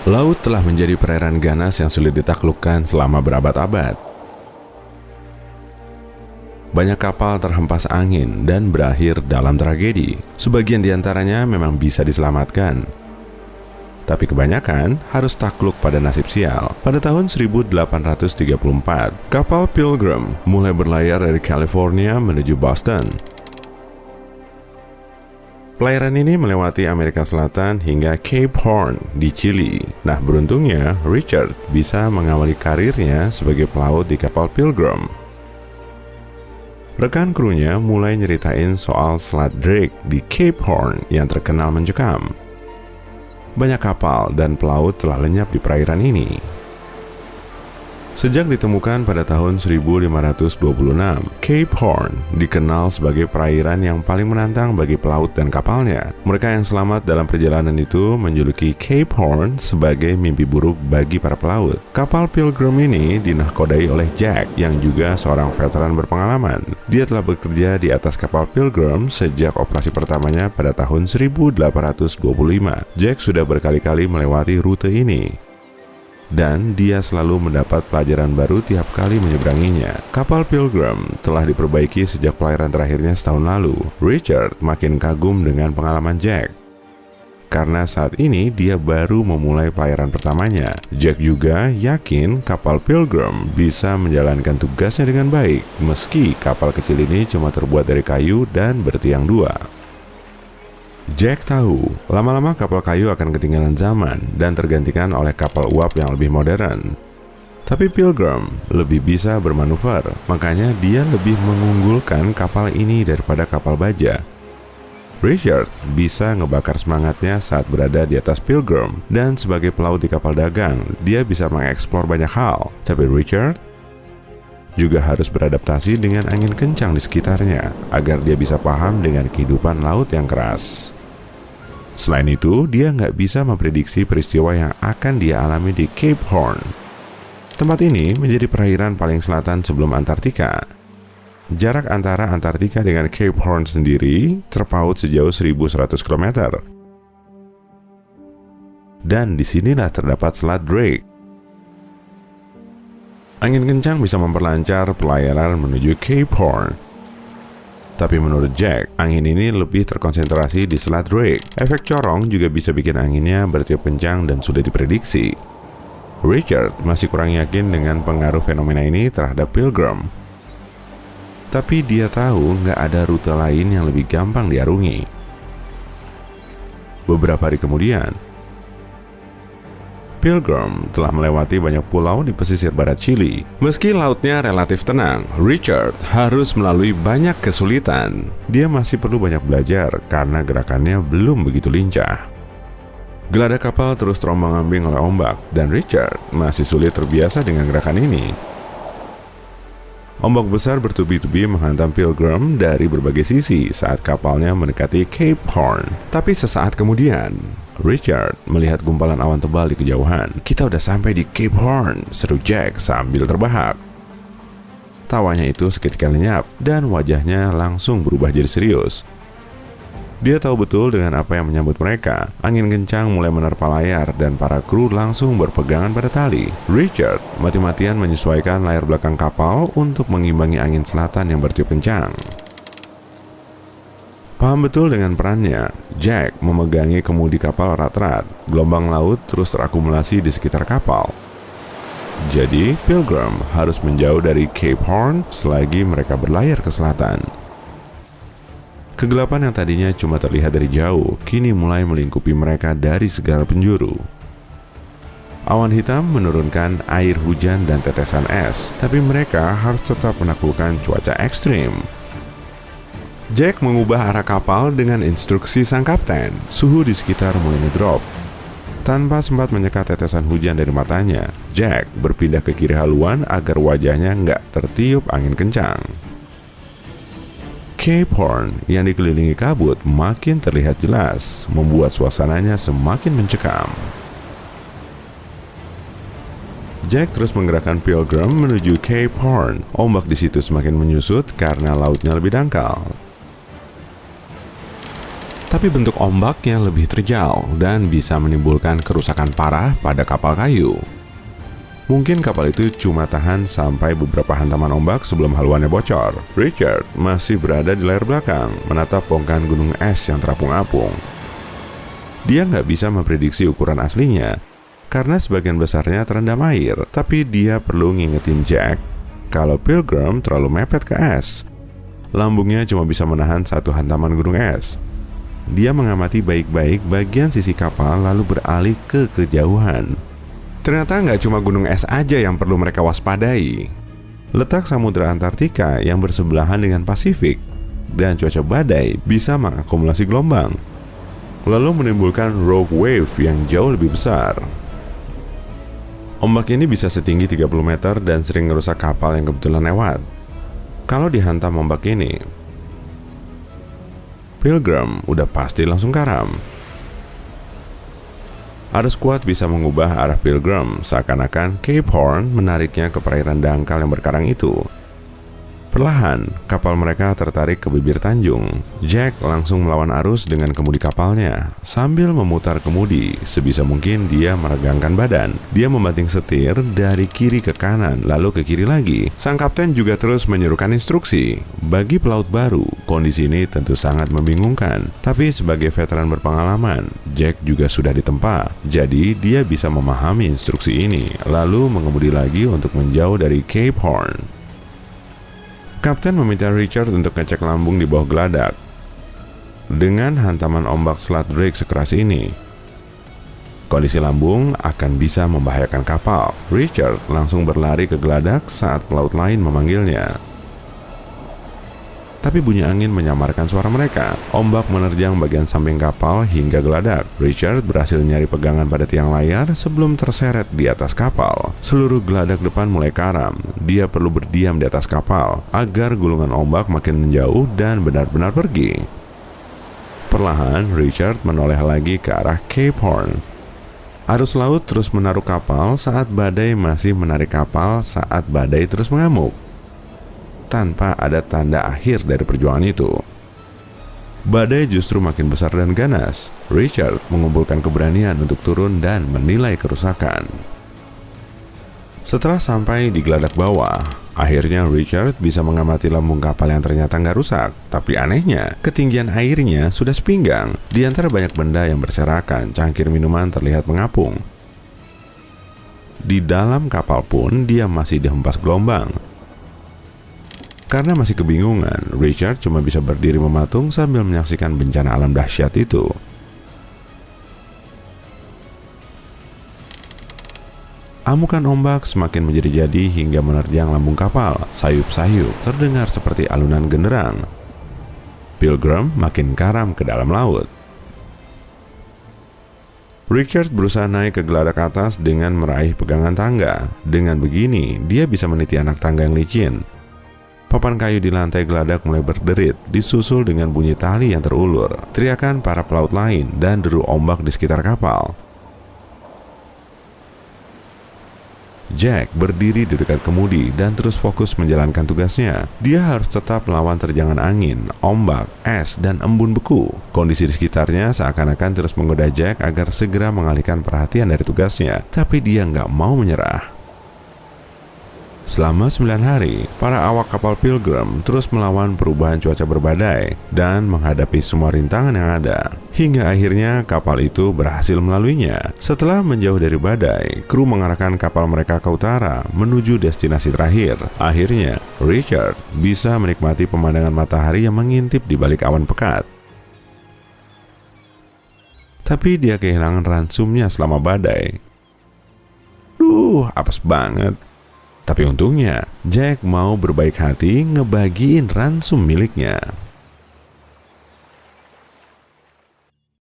Laut telah menjadi perairan ganas yang sulit ditaklukkan selama berabad-abad. Banyak kapal terhempas angin dan berakhir dalam tragedi. Sebagian diantaranya memang bisa diselamatkan, tapi kebanyakan harus takluk pada nasib sial. Pada tahun 1834, kapal Pilgrim mulai berlayar dari California menuju Boston. Pelayaran ini melewati Amerika Selatan hingga Cape Horn di Chili. Nah, beruntungnya Richard bisa mengawali karirnya sebagai pelaut di kapal Pilgrim. Rekan krunya mulai nyeritain soal Selat Drake di Cape Horn yang terkenal mencekam. Banyak kapal dan pelaut telah lenyap di perairan ini. Sejak ditemukan pada tahun 1526, Cape Horn dikenal sebagai perairan yang paling menantang bagi pelaut dan kapalnya. Mereka yang selamat dalam perjalanan itu menjuluki Cape Horn sebagai mimpi buruk bagi para pelaut. Kapal Pilgrim ini dinahkodai oleh Jack, yang juga seorang veteran berpengalaman. Dia telah bekerja di atas kapal Pilgrim sejak operasi pertamanya pada tahun 1825. Jack sudah berkali-kali melewati rute ini, dan dia selalu mendapat pelajaran baru tiap kali menyeberanginya. Kapal Pilgrim telah diperbaiki sejak pelayaran terakhirnya setahun lalu. Richard makin kagum dengan pengalaman Jack, karena saat ini dia baru memulai pelayaran pertamanya. Jack juga yakin kapal Pilgrim bisa menjalankan tugasnya dengan baik, meski kapal kecil ini cuma terbuat dari kayu dan bertiang dua. Jack tahu, lama-lama kapal kayu akan ketinggalan zaman dan tergantikan oleh kapal uap yang lebih modern. Tapi Pilgrim lebih bisa bermanuver, makanya dia lebih mengunggulkan kapal ini daripada kapal baja. Richard bisa ngebakar semangatnya saat berada di atas Pilgrim, dan sebagai pelaut di kapal dagang, dia bisa mengeksplor banyak hal. Tapi Richard juga harus beradaptasi dengan angin kencang di sekitarnya, agar dia bisa paham dengan kehidupan laut yang keras. Selain itu, dia nggak bisa memprediksi peristiwa yang akan dia alami di Cape Horn. Tempat ini menjadi perairan paling selatan sebelum Antartika. Jarak antara Antartika dengan Cape Horn sendiri terpaut sejauh 1.100 km. Dan disinilah terdapat Selat Drake. Angin kencang bisa memperlancar pelayaran menuju Cape Horn. Tapi menurut Jack, angin ini lebih terkonsentrasi di Selat Drake. Efek corong juga bisa bikin anginnya bertiup kencang dan sulit diprediksi. Richard masih kurang yakin dengan pengaruh fenomena ini terhadap Pilgrim. Tapi dia tahu nggak ada rute lain yang lebih gampang diarungi. Beberapa hari kemudian, Pilgrim telah melewati banyak pulau di pesisir barat Chili. Meski lautnya relatif tenang, Richard harus melalui banyak kesulitan. Dia masih perlu banyak belajar karena gerakannya belum begitu lincah. Geladak kapal terus terombang-ambing oleh ombak, dan Richard masih sulit terbiasa dengan gerakan ini. Ombak besar bertubi-tubi menghantam Pilgrim dari berbagai sisi saat kapalnya mendekati Cape Horn. Tapi sesaat kemudian, Richard melihat gumpalan awan tebal di kejauhan. "Kita udah sampai di Cape Horn," seru Jack sambil terbahak. Tawanya itu seketika lenyap dan wajahnya langsung berubah jadi serius. Dia tahu betul dengan apa yang menyambut mereka. Angin kencang mulai menerpa layar dan para kru langsung berpegangan pada tali. Richard mati-matian menyesuaikan layar belakang kapal untuk mengimbangi angin selatan yang bertiup kencang. Paham betul dengan perannya, Jack memegangi kemudi kapal erat-erat. Gelombang laut terus terakumulasi di sekitar kapal. Jadi, Pilgrim harus menjauh dari Cape Horn selagi mereka berlayar ke selatan. Kegelapan yang tadinya cuma terlihat dari jauh, kini mulai melingkupi mereka dari segala penjuru. Awan hitam menurunkan air hujan dan tetesan es, tapi mereka harus tetap menaklukkan cuaca ekstrim. Jack mengubah arah kapal dengan instruksi sang kapten. Suhu di sekitar mulai ngedrop. Tanpa sempat menyekat tetesan hujan dari matanya, Jack berpindah ke kiri haluan agar wajahnya nggak tertiup angin kencang. Cape Horn yang dikelilingi kabut makin terlihat jelas, membuat suasananya semakin mencekam. Jack terus menggerakkan Pilgrim menuju Cape Horn. Ombak di situ semakin menyusut karena lautnya lebih dangkal. Tapi bentuk ombaknya lebih terjal dan bisa menimbulkan kerusakan parah pada kapal kayu. Mungkin kapal itu cuma tahan sampai beberapa hantaman ombak sebelum haluannya bocor. Richard masih berada di layar belakang, menatap bongkahan gunung es yang terapung-apung. Dia nggak bisa memprediksi ukuran aslinya, karena sebagian besarnya terendam air, tapi dia perlu ngingetin Jack kalau Pilgrim terlalu mepet ke es. Lambungnya cuma bisa menahan satu hantaman gunung es. Dia mengamati baik-baik bagian sisi kapal lalu beralih ke kejauhan. Ternyata nggak cuma gunung es aja yang perlu mereka waspadai. Letak Samudra Antartika yang bersebelahan dengan Pasifik dan cuaca badai bisa mengakumulasi gelombang, lalu menimbulkan rogue wave yang jauh lebih besar. Ombak ini bisa setinggi 30 meter dan sering merusak kapal yang kebetulan lewat. Kalau dihantam ombak ini, Pilgrim udah pasti langsung karam. Arus kuat bisa mengubah arah Pilgrim, seakan-akan Cape Horn menariknya ke perairan dangkal yang berkarang itu. Perlahan, kapal mereka tertarik ke bibir tanjung. Jack langsung melawan arus dengan kemudi kapalnya. Sambil memutar kemudi, sebisa mungkin dia meregangkan badan. Dia membanting setir dari kiri ke kanan, lalu ke kiri lagi. Sang kapten juga terus menyerukan instruksi. Bagi pelaut baru, kondisi ini tentu sangat membingungkan. Tapi sebagai veteran berpengalaman, Jack juga sudah ditempa. Jadi dia bisa memahami instruksi ini, lalu mengemudi lagi untuk menjauh dari Cape Horn. Kapten meminta Richard untuk ngecek lambung di bawah geladak. Dengan hantaman ombak Selat Drake sekeras ini, kondisi lambung akan bisa membahayakan kapal. Richard langsung berlari ke geladak saat pelaut lain memanggilnya. Tapi bunyi angin menyamarkan suara mereka. Ombak menerjang bagian samping kapal hingga geladak. Richard berhasil nyari pegangan pada tiang layar sebelum terseret di atas kapal. Seluruh geladak depan mulai karam. Dia perlu berdiam di atas kapal agar gulungan ombak makin menjauh dan benar-benar pergi. Perlahan, Richard menoleh lagi ke arah Cape Horn. Arus laut terus menaruh kapal saat badai masih menarik kapal saat badai terus mengamuk. Tanpa ada tanda akhir dari perjuangan itu. Badai justru makin besar dan ganas. Richard mengumpulkan keberanian untuk turun dan menilai kerusakan. Setelah sampai di geladak bawah, akhirnya Richard bisa mengamati lambung kapal yang ternyata nggak rusak. Tapi anehnya, ketinggian airnya sudah sepinggang. Di antara banyak benda yang berserakan, cangkir minuman terlihat mengapung. Di dalam kapal pun dia masih dihempas gelombang. Karena masih kebingungan, Richard cuma bisa berdiri mematung sambil menyaksikan bencana alam dahsyat itu. Amukan ombak semakin menjadi-jadi hingga menerjang lambung kapal. Sayup-sayup terdengar seperti alunan genderang. Pilgrim makin karam ke dalam laut. Richard berusaha naik ke geladak atas dengan meraih pegangan tangga. Dengan begini, dia bisa meniti anak tangga yang licin. Papan kayu di lantai geladak mulai berderit, disusul dengan bunyi tali yang terulur, teriakan para pelaut lain, dan deru ombak di sekitar kapal. Jack berdiri di dekat kemudi dan terus fokus menjalankan tugasnya. Dia harus tetap melawan terjangan angin, ombak, es, dan embun beku. Kondisi di sekitarnya seakan-akan terus menggoda Jack agar segera mengalihkan perhatian dari tugasnya, tapi dia nggak mau menyerah. Selama 9 hari, para awak kapal Pilgrim terus melawan perubahan cuaca berbadai dan menghadapi semua rintangan yang ada. Hingga akhirnya kapal itu berhasil melaluinya. Setelah menjauh dari badai, kru mengarahkan kapal mereka ke utara menuju destinasi terakhir. Akhirnya, Richard bisa menikmati pemandangan matahari yang mengintip di balik awan pekat. Tapi dia kehilangan ransumnya selama badai. Apes banget. Tapi untungnya, Jack mau berbaik hati ngebagiin ransum miliknya.